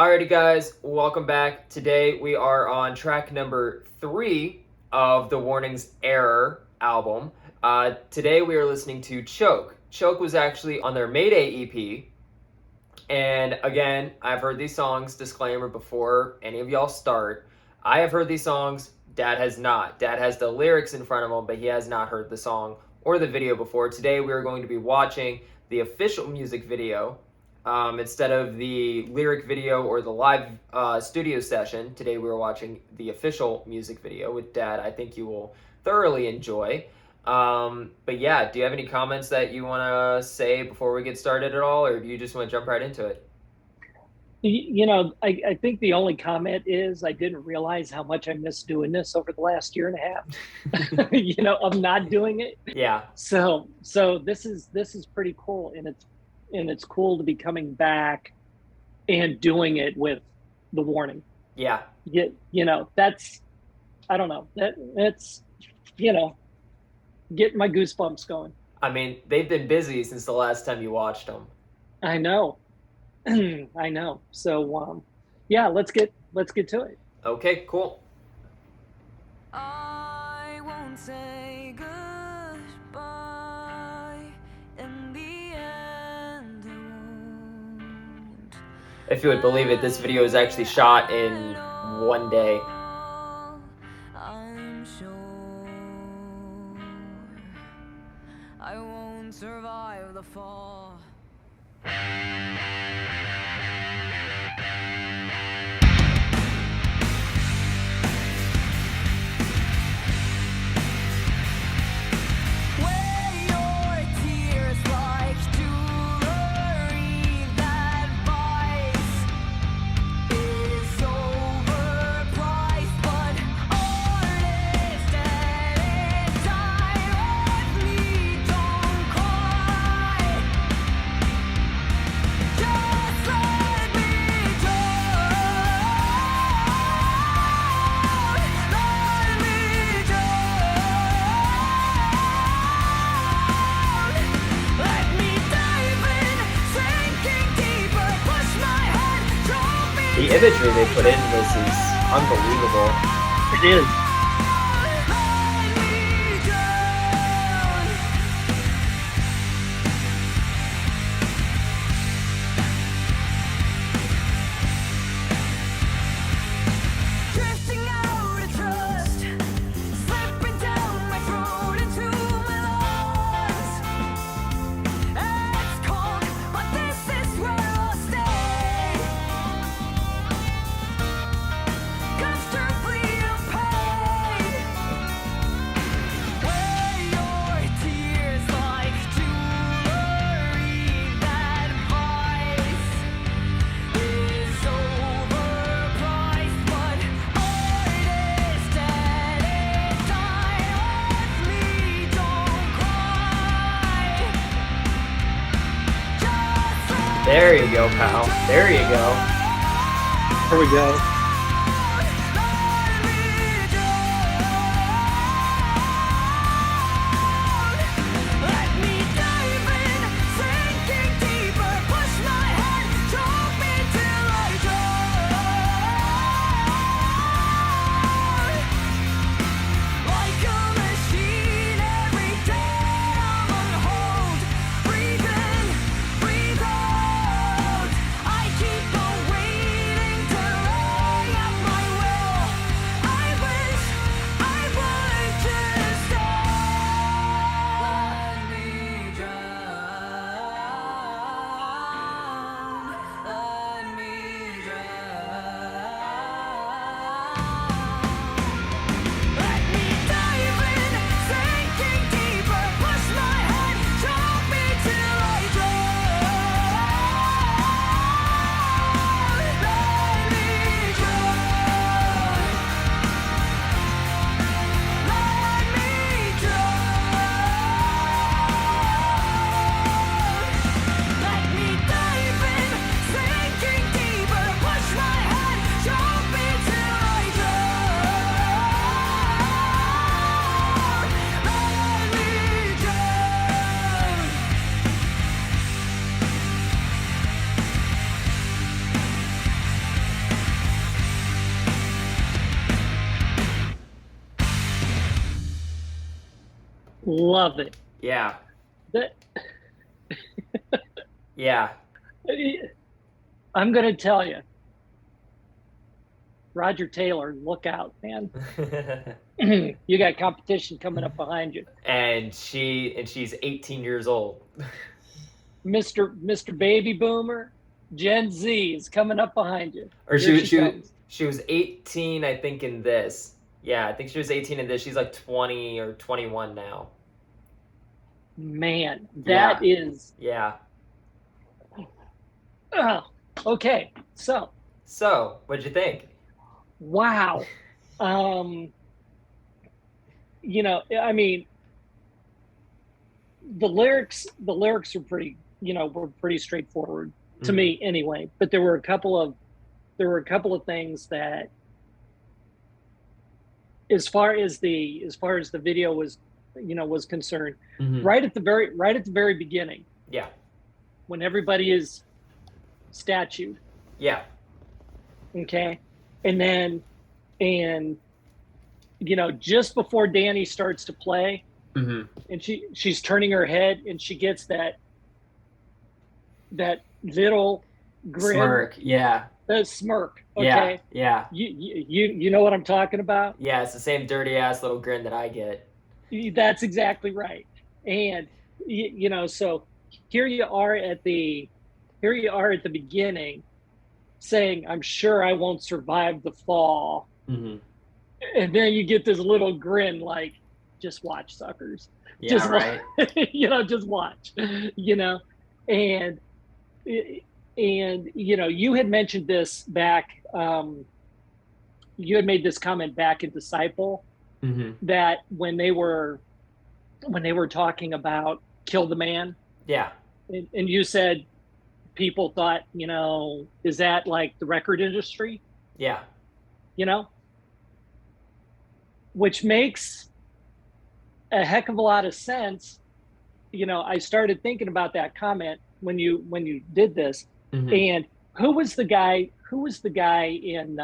Alrighty, guys, welcome back. Today we are on track number 3 of the Warning's Error album. Today we are listening to Choke. Choke was actually on their Mayday EP. And again, I've heard these songs, disclaimer, before any of y'all start. I have heard these songs, Dad has not. Dad has the lyrics in front of him, but he has not heard the song or the video before. Today we are going to be watching the official music video. Instead of the lyric video or the live studio session, today we were watching the official music video with Dad. I think you will thoroughly enjoy. But yeah, do you have any comments that you want to say before we get started at all, or do you just want to jump right into it? I think the only comment is I didn't realize how much I missed doing this over the last year and a half, of not doing it. Yeah. So this is pretty cool, and it's cool to be coming back and doing it with the Warning. Yeah. That's, I don't know, that's getting my goosebumps going. I mean, they've been busy since the last time you watched them. I know. I know. So yeah, let's get to it. Okay, cool. I won't say goodbye in the end. If you would believe it, this video is actually shot in one day. I'm sure I won't survive the fall. The imagery they put in this is unbelievable. It is. There you go, pal. There you go. Here we go. Love it. Yeah. That, Yeah. I'm going to tell you, Roger Taylor, look out, man. You got competition coming up behind you. and she's 18 years old. Mr. Baby Boomer, Gen Z is coming up behind you. Or Here she comes. she was 18, I think, in this. Yeah, I think she was 18 in this. She's like 20 or 21 now. Man, that is. Yeah. Okay, so. So, what'd you think? Wow. You know, I mean, the lyrics are pretty, were pretty straightforward to me anyway, but there were a couple of things that, as far as the video was concerned, right at the very beginning, Yeah. when everybody is statued, Yeah. okay, and just before Danny starts to play, and she's turning her head and she gets that little grin, Smirk. Yeah. the smirk. Okay. Yeah. You know what I'm talking about? Yeah, it's the same dirty ass little grin that I get. That's exactly right. And so here you are at the beginning saying, I'm sure I won't survive the fall. And then you get this little grin, like, just watch, suckers. Yeah, just right. Just watch. And you had mentioned this back. You had made this comment back in Disciple that when they were talking about Kill the Man. Yeah. And you said people thought, is that like the record industry? Yeah. Which makes a heck of a lot of sense. I started thinking about that comment when you did this. And who was the guy in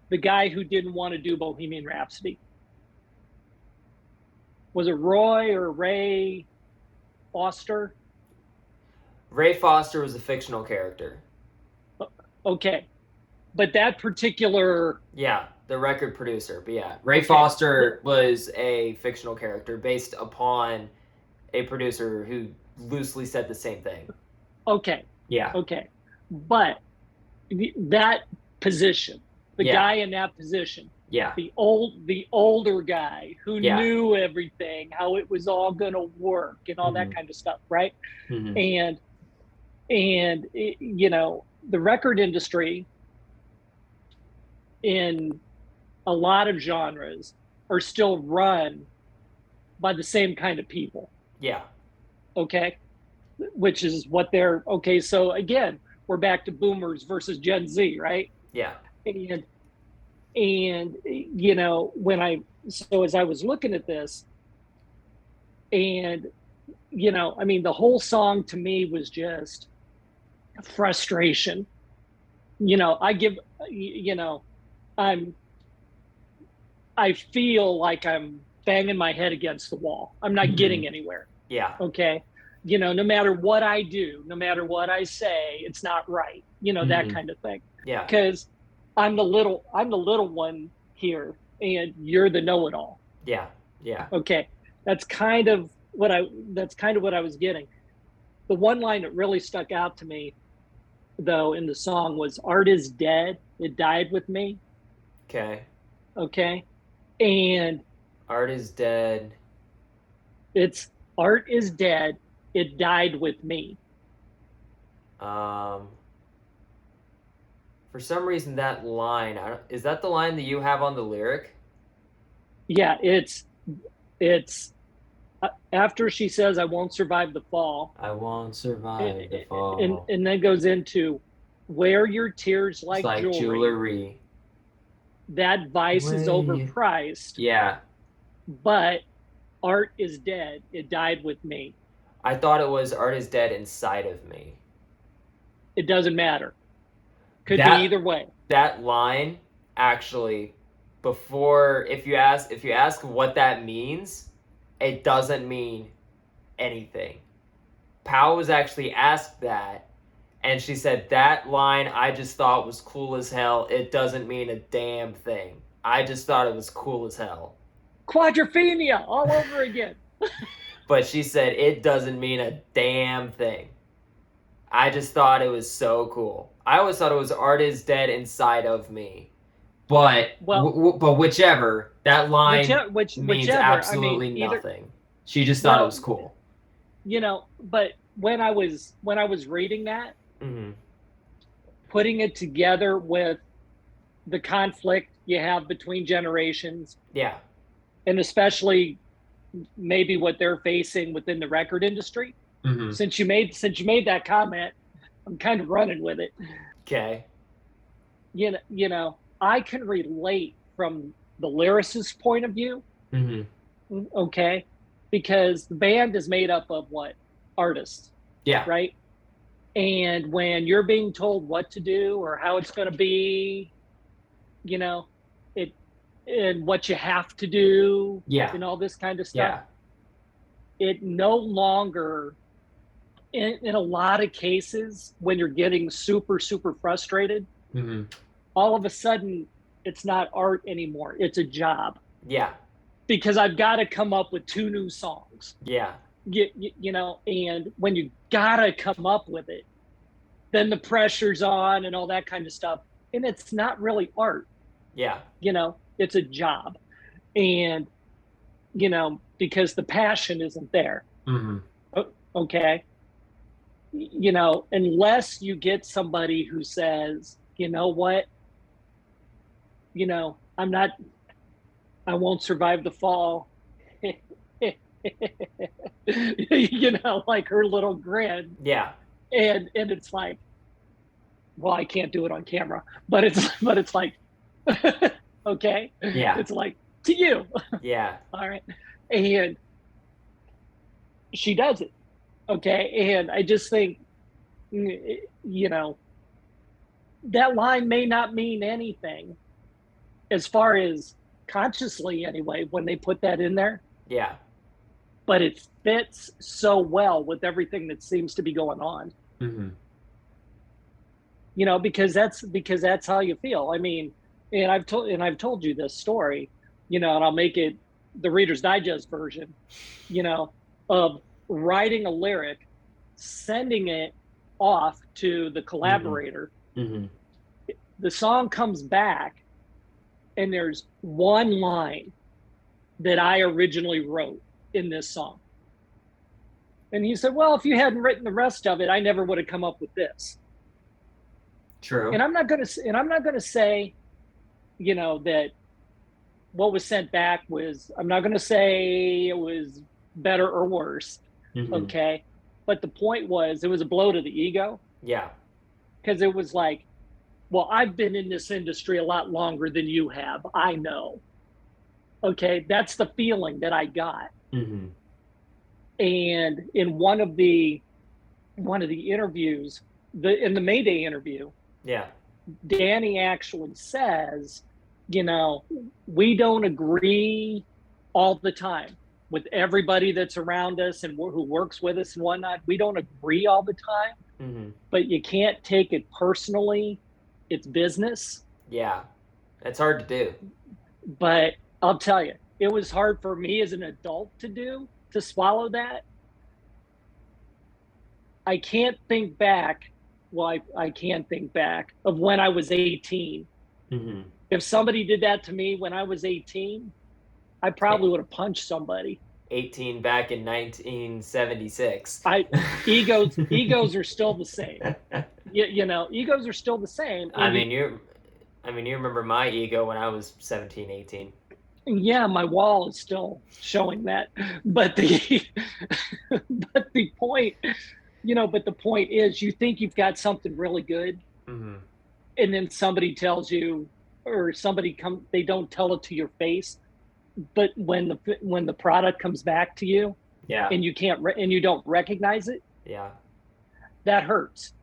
the guy who didn't want to do Bohemian Rhapsody? Was it Roy or Ray Foster? Ray Foster was a fictional character. Okay. But that particular... Yeah, the record producer. But yeah, Ray Foster was a fictional character based upon a producer who loosely said the same thing. Okay. Yeah. Okay. But that position, the guy in that position, the older guy who knew everything, how it was all going to work and all that kind of stuff, right? And the record industry in a lot of genres are still run by the same kind of people. Yeah. Okay. Which is what they're, okay. So again, we're back to boomers versus Gen Z, right? Yeah. And as I was looking at this, and, the whole song to me was just frustration. I feel like I'm banging my head against the wall. I'm not getting anywhere. Yeah. Okay. No matter what I do, no matter what I say, it's not right. That kind of thing. Yeah. Because I'm the little one here, and you're the know-it-all. Yeah. Yeah. Okay. That's kind of what I was getting. The one line that really stuck out to me, though, in the song was "Art is dead. It died with me." Okay. Okay. And art is dead. It's art is dead. It died with me. For some reason, that line, is that the line that you have on the lyric? Yeah, it's after she says, "I won't survive the fall." I won't survive the fall. And then goes into, "Wear your tears like jewelry. That vice is overpriced. Yeah. But art is dead. It died with me." I thought it was art is dead inside of me. It doesn't matter. Could be either way. That line actually before, if you ask what that means, it doesn't mean anything. Pal was actually asked that, and she said, that line I just thought was cool as hell. It doesn't mean a damn thing. I just thought it was cool as hell. Quadrophenia all over again. But she said, it doesn't mean a damn thing. I just thought it was so cool. I always thought it was art is dead inside of me. But but whichever, that line means absolutely nothing. She just thought it was cool. But when I was reading that, putting it together with the conflict you have between generations, and especially maybe what they're facing within the record industry. Since you made that comment, I'm kind of running with it. Okay. I can relate from the lyricist's point of view. Okay, because the band is made up of what? Artists. Yeah. Right. And when you're being told what to do or how it's going to be, it and what you have to do, and all this kind of stuff. It no longer, in a lot of cases, when you're getting super, super frustrated, all of a sudden it's not art anymore. It's a job. Yeah. Because I've got to come up with 2 new songs. Yeah. And when you gotta come up with it, then the pressure's on and all that kind of stuff. And it's not really art. Yeah. It's a job. And, because the passion isn't there. Okay. Unless you get somebody who says, you know what, I won't survive the fall. Like her little grin. Yeah. And it's like, well, I can't do it on camera, but it's like, okay. Yeah. It's like, to you. Yeah. All right. And she does it. Okay. And I just think, that line may not mean anything as far as consciously anyway, when they put that in there. Yeah. But it fits so well with everything that seems to be going on. Because that's how you feel. I mean, and I've told you this story, and I'll make it the Reader's Digest version, of writing a lyric, sending it off to the collaborator. The song comes back, and there's one line that I originally wrote in this song. And he said, well, if you hadn't written the rest of it, I never would have come up with this. True. And I'm not going to say, that what was sent back was, I'm not going to say it was better or worse. Okay. But the point was, it was a blow to the ego. Yeah. Because it was like, well, I've been in this industry a lot longer than you have. I know. Okay. That's the feeling that I got. And in one of the interviews, in the Mayday interview, Danny actually says, we don't agree all the time with everybody that's around us and who works with us and whatnot. We don't agree all the time, but you can't take it personally. It's business. Yeah, it's hard to do. But I'll tell you, it was hard for me as an adult to swallow that. I can't think back. Well, I can think back of when I was 18. If somebody did that to me when I was 18, I probably would have punched somebody. 18 back in 1976. Egos are still the same. Egos are still the same. You remember my ego when I was 17, 18. Yeah, my wall is still showing that. But the point, the point is, you think you've got something really good, and then somebody tells you, or they don't tell it to your face, but when the product comes back to you, and you and you don't recognize it, that hurts.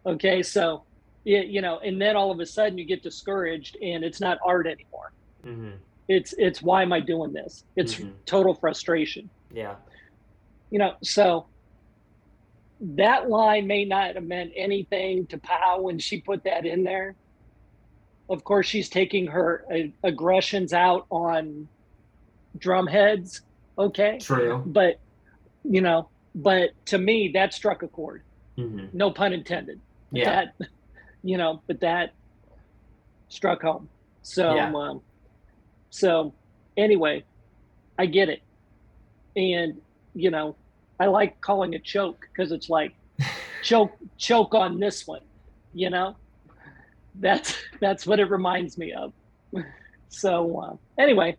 Okay, so and then all of a sudden you get discouraged, and it's not art anymore. Mm-hmm. It's why am I doing this? It's total frustration. Yeah. So that line may not have meant anything to Pow when she put that in there. Of course, she's taking her aggressions out on drumheads. Okay. True. But to me, that struck a chord. No pun intended. Yeah. But that struck home. So, yeah. So anyway, I get it. And, I like calling it choke because it's like choke on this one, that's what it reminds me of. So anyway,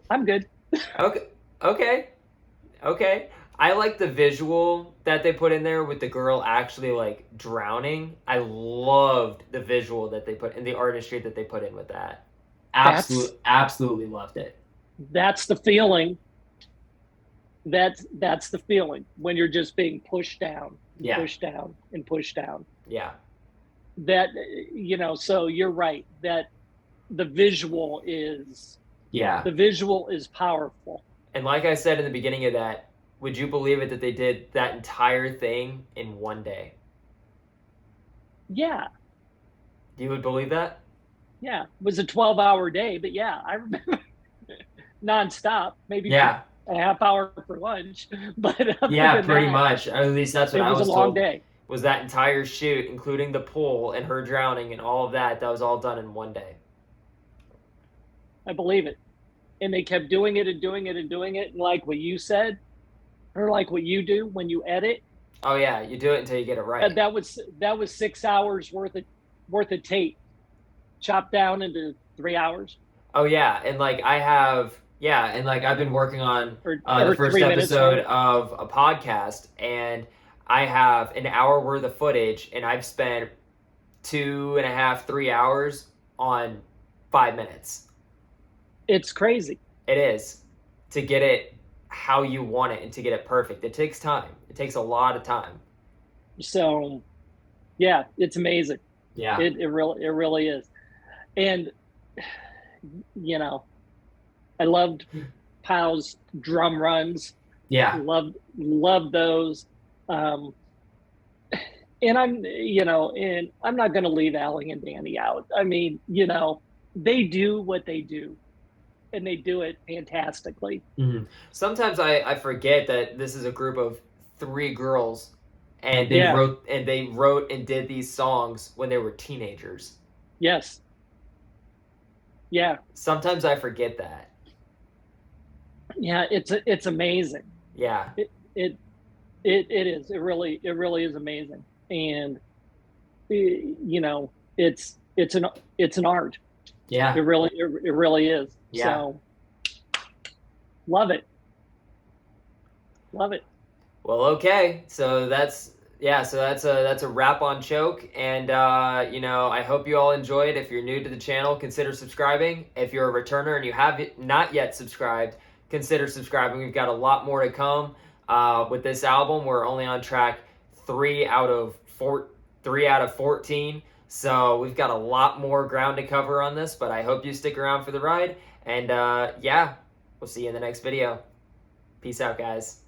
I'm good. Okay. I like the visual that they put in there with the girl actually like drowning. I loved the visual that they put in, the artistry that they put in with that. Absolutely loved it. That's the feeling. That's the feeling when you're just being pushed down, pushed down, and pushed down. Yeah. That so you're right that the visual is powerful. And like I said in the beginning of that, would you believe it that they did that entire thing in one day? Yeah. You would believe that? Yeah. It was a 12-hour day, but yeah, I remember nonstop, maybe a half hour for lunch. But yeah, pretty much. At least that's what I was told. It was a long day. Was that entire shoot, including the pool and her drowning and all of that, that was all done in one day. I believe it. And they kept doing it and doing it and doing it. And like what you said, or like what you do when you edit. Oh yeah, you do it until you get it right. That was 6 hours worth of tape chopped down into 3 hours. Oh yeah, and like I've been working on the first episode of a podcast, and I have an hour worth of footage, and I've spent 2.5, 3 hours on 5 minutes. It's crazy. It is. To get it how you want it and to get it perfect. It takes time. It takes a lot of time. So, yeah, it's amazing. Yeah. It really is. And, I loved Pow's drum runs. Yeah. Loved those. And I'm not going to leave Allie and Danny out. I mean, they do what they do. And they do it fantastically. Mm-hmm. Sometimes I forget that this is a group of 3 girls, and they wrote and did these songs when they were teenagers. Yes. Yeah. Sometimes I forget that. Yeah, it's amazing. Yeah. It is. It really is amazing, and it's an art. Yeah. It really is. Yeah. So love it. Well, okay. So that's a wrap on Choke, and I hope you all enjoyed. If you're new to the channel, consider subscribing. If you're a returner and you have not yet subscribed, consider subscribing. We've got a lot more to come with this album. We're only on track 3 out of 14. So we've got a lot more ground to cover on this, but I hope you stick around for the ride. And we'll see you in the next video. Peace out, guys.